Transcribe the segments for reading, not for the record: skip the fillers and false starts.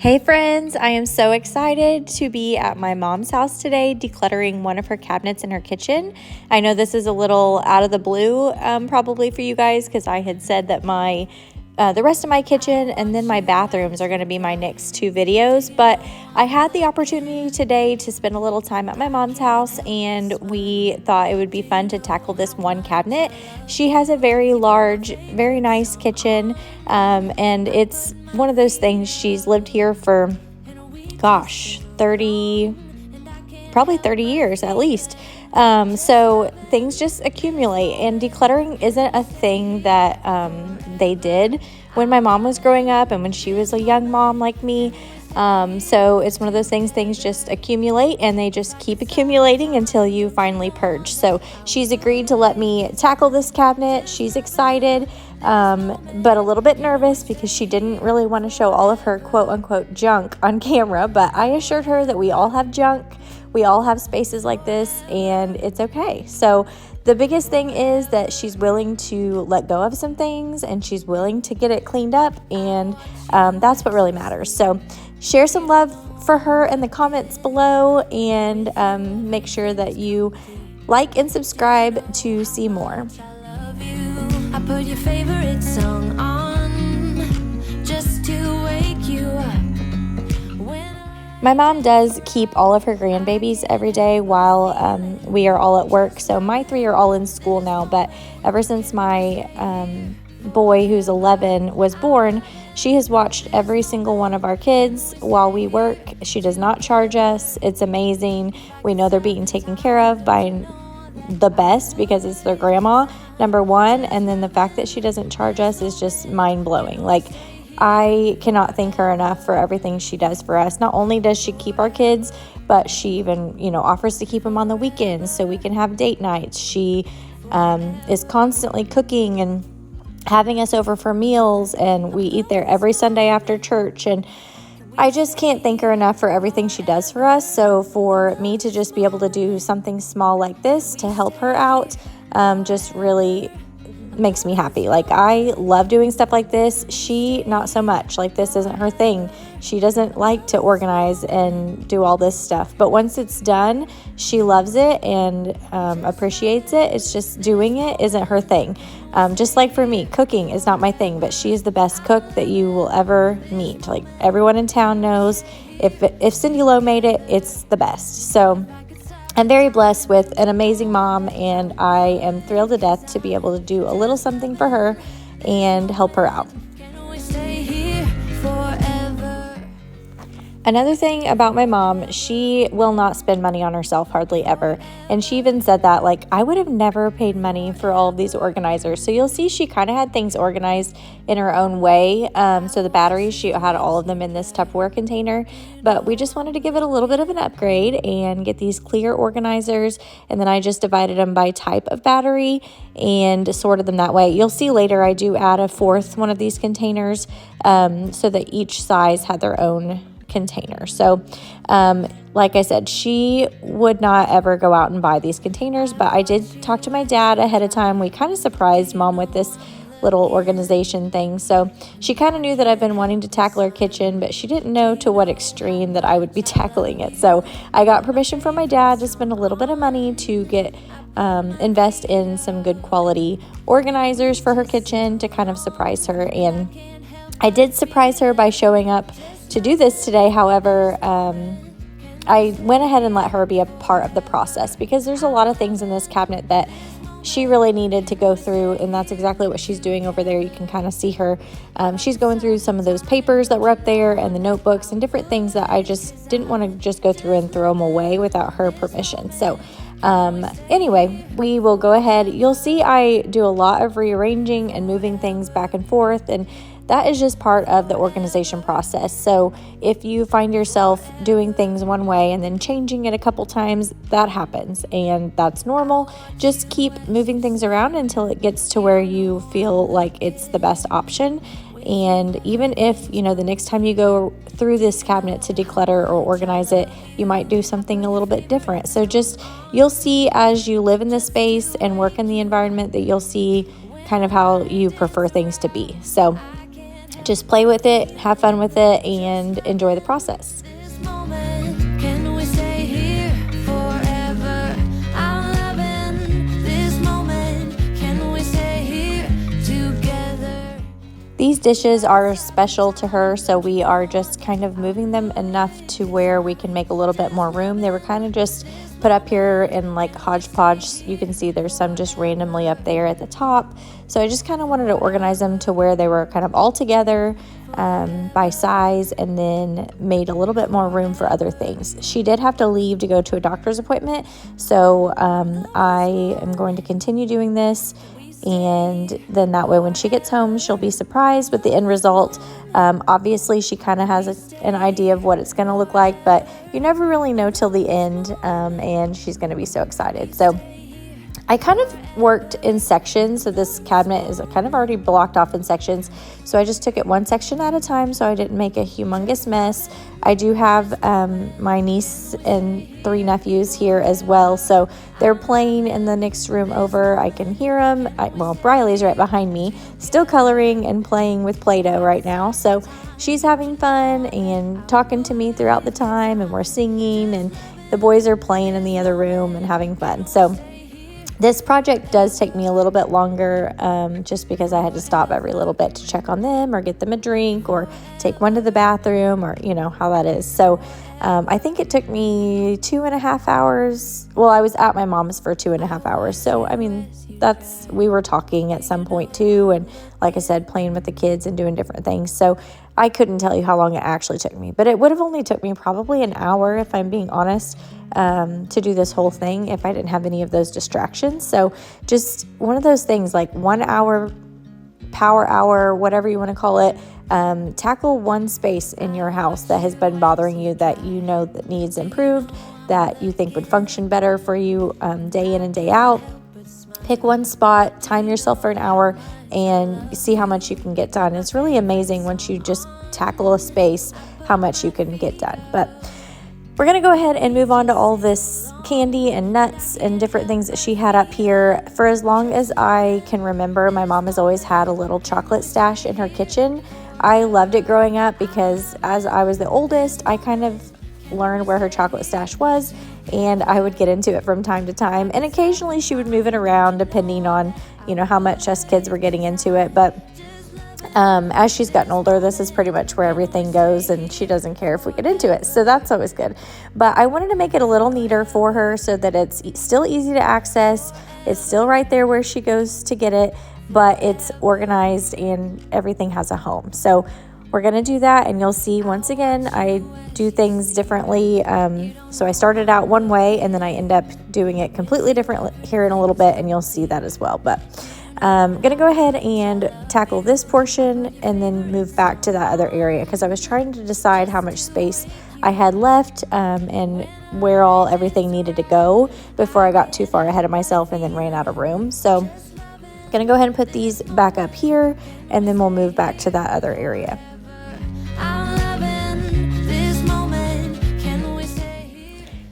Hey friends, I am so excited to be at my mom's house today decluttering one of her cabinets in her kitchen. I know this is a little out of the blue probably for you guys because I had said that the rest of my kitchen and then my bathrooms are going to be my next two videos, but I had the opportunity today to spend a little time at my mom's house and we thought it would be fun to tackle this one cabinet. She has a very large, very nice kitchen and it's one of those things. She's lived here for, probably 30 years at least. So things just accumulate, and decluttering isn't a thing that they did when my mom was growing up and when she was a young mom like me. So it's one of those things just accumulate and they just keep accumulating until you finally purge. So she's agreed to let me tackle this cabinet. She's excited, but a little bit nervous because she didn't really want to show all of her quote unquote junk on camera. But I assured her that we all have junk. We all have spaces like this and it's okay. So the biggest thing is that she's willing to let go of some things and she's willing to get it cleaned up, and that's what really matters. So share some love for her in the comments below, and make sure that you like and subscribe to see more. I put your favorite song on just to wake you up. My mom does keep all of her grandbabies every day while we are all at work. So my three are all in school now, but ever since my boy, who's 11, was born, she has watched every single one of our kids while we work. She does not charge us. It's amazing. We know they're being taken care of by the best because it's their grandma, number one. And then the fact that she doesn't charge us is just mind-blowing. Like, I cannot thank her enough for everything she does for us. Not only does she keep our kids, but she even, offers to keep them on the weekends so we can have date nights. She is constantly cooking and having us over for meals, and we eat there every Sunday after church. And I just can't thank her enough for everything she does for us. So for me to just be able to do something small like this to help her out just really makes me happy. Like, I love doing stuff like this. She, not so much. Like, this isn't her thing. She doesn't like to organize and do all this stuff. But once it's done, she loves it and appreciates it. It's just doing it isn't her thing. Just like for me, cooking is not my thing, but she is the best cook that you will ever meet. Like, everyone in town knows if Cindy Lowe made it, it's the best. So I'm very blessed with an amazing mom, and I am thrilled to death to be able to do a little something for her and help her out. Another thing about my mom, she will not spend money on herself hardly ever. And she even said that, like, I would have never paid money for all of these organizers. So you'll see she kind of had things organized in her own way. So the batteries, she had all of them in this Tupperware container. But we just wanted to give it a little bit of an upgrade and get these clear organizers. And then I just divided them by type of battery and sorted them that way. You'll see later I do add a fourth one of these containers so that each size had their own container. So like I said, she would not ever go out and buy these containers, but I did talk to my dad ahead of time. We kind of surprised mom with this little organization thing. So she kind of knew that I've been wanting to tackle her kitchen, but she didn't know to what extreme that I would be tackling it. So I got permission from my dad to spend a little bit of money to get invest in some good quality organizers for her kitchen to kind of surprise her. And I did surprise her by showing up to do this today. However, I went ahead and let her be a part of the process because there's a lot of things in this cabinet that she really needed to go through, and that's exactly what she's doing over there. You can kind of see her. She's going through some of those papers that were up there and the notebooks and different things that I just didn't want to just go through and throw them away without her permission. So anyway, we will go ahead. You'll see I do a lot of rearranging and moving things back and forth, and that is just part of the organization process. So if you find yourself doing things one way and then changing it a couple times, that happens and that's normal. Just keep moving things around until it gets to where you feel like it's the best option. And even if, the next time you go through this cabinet to declutter or organize it, you might do something a little bit different. So you'll see as you live in this space and work in the environment that you'll see kind of how you prefer things to be. So just play with it, have fun with it, and enjoy the process. This moment, can we stay here forever? I'm loving this moment. Can we stay here together? These dishes are special to her, so we are just kind of moving them enough to where we can make a little bit more room. They were kind of just put up here in like hodgepodge. You can see there's some just randomly up there at the top. So I just kind of wanted to organize them to where they were kind of all together by size, and then made a little bit more room for other things. She did have to leave to go to a doctor's appointment, so I am going to continue doing this. And then that way when she gets home, she'll be surprised with the end result. Obviously, she kind of has an idea of what it's going to look like, but you never really know till the end, and she's going to be so excited. So I kind of worked in sections, so this cabinet is kind of already blocked off in sections. So I just took it one section at a time so I didn't make a humongous mess. I do have my niece and 3 nephews here as well, so they're playing in the next room over. I can hear them. Briley's right behind me, still coloring and playing with Play-Doh right now. So she's having fun and talking to me throughout the time, and we're singing, and the boys are playing in the other room and having fun. So this project does take me a little bit longer, just because I had to stop every little bit to check on them or get them a drink or take one to the bathroom, or you know how that is. So I think it took me 2.5 hours. Well, I was at my mom's for 2.5 hours. So, I mean, we were talking at some point too. And like I said, playing with the kids and doing different things. So I couldn't tell you how long it actually took me, but it would have only took me probably an hour, if I'm being honest, to do this whole thing if I didn't have any of those distractions. So just one of those things, like 1 hour, power hour, whatever you want to call it. Tackle one space in your house that has been bothering you, that you know that needs improved, that you think would function better for you day in and day out. Pick one spot, time yourself for an hour, and see how much you can get done. It's really amazing once you just tackle a space how much you can get done. But we're going to go ahead and move on to all this candy and nuts and different things that she had up here. For as long as I can remember, my mom has always had a little chocolate stash in her kitchen. I loved it growing up because as I was the oldest, I kind of learned where her chocolate stash was, and I would get into it from time to time. And occasionally she would move it around depending on, how much us kids were getting into it. But as she's gotten older, this is pretty much where everything goes, and she doesn't care if we get into it. So that's always good. But I wanted to make it a little neater for her so that it's still easy to access. It's still right there where she goes to get it, but it's organized and everything has a home. So we're going to do that, and you'll see once again I do things differently. So I started out one way, and then I end up doing it completely different here in a little bit, and you'll see that as well. But I'm going to go ahead and tackle this portion and then move back to that other area, because I was trying to decide how much space I had left and where everything needed to go before I got too far ahead of myself and then ran out of room. So I'm going to go ahead and put these back up here, and then we'll move back to that other area.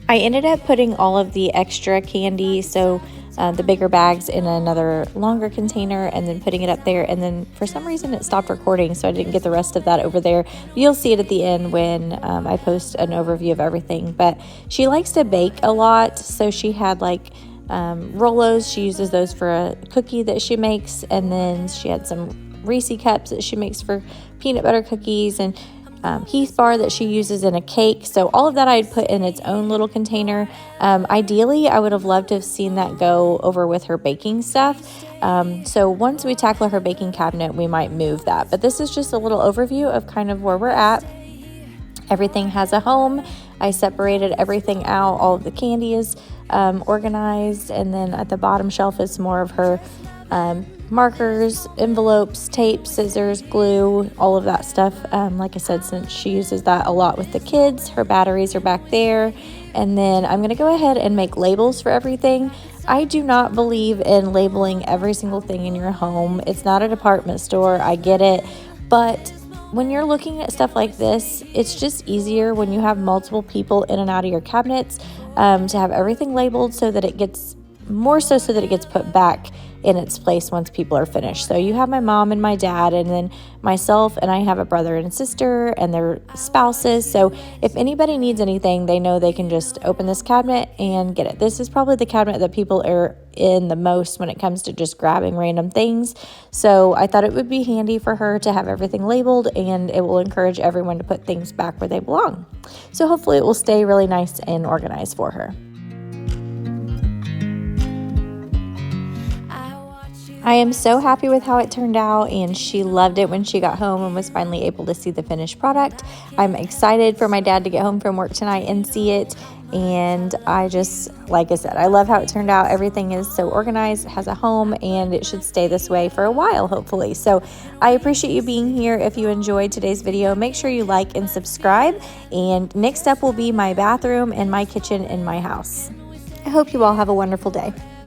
I ended up putting all of the extra candy, so the bigger bags, in another longer container, and then putting it up there. And then for some reason it stopped recording, so I didn't get the rest of that over there. You'll see it at the end when I post an overview of everything. But she likes to bake a lot, so she had like Rolos. She uses those for a cookie that she makes, and then she had some Reese cups that she makes for peanut butter cookies, and Heath bar that she uses in a cake. So all of that I'd put in its own little container. Ideally, I would have loved to have seen that go over with her baking stuff. So once we tackle her baking cabinet, we might move that. But this is just a little overview of kind of where we're at. Everything has a home. I separated everything out. All of the candy is organized. And then at the bottom shelf is more of her markers, envelopes, tape, scissors, glue, all of that stuff. Like I said, since she uses that a lot with the kids, her batteries are back there. And then I'm going to go ahead and make labels for everything. I do not believe in labeling every single thing in your home. It's not a department store. I get it. But when you're looking at stuff like this, it's just easier when you have multiple people in and out of your cabinets to have everything labeled so that it gets put back in its place once people are finished. So you have my mom and my dad, and then myself, and I have a brother and sister and their spouses. So if anybody needs anything, they know they can just open this cabinet and get it. This is probably the cabinet that people are in the most when it comes to just grabbing random things. So I thought it would be handy for her to have everything labeled, and it will encourage everyone to put things back where they belong. So hopefully it will stay really nice and organized for her. I am so happy with how it turned out, and she loved it when she got home and was finally able to see the finished product. I'm excited for my dad to get home from work tonight and see it, and I just, like I said, I love how it turned out. Everything is so organized, has a home, and it should stay this way for a while, hopefully. So I appreciate you being here. If you enjoyed today's video, make sure you like and subscribe, and next up will be my bathroom and my kitchen in my house. I hope you all have a wonderful day.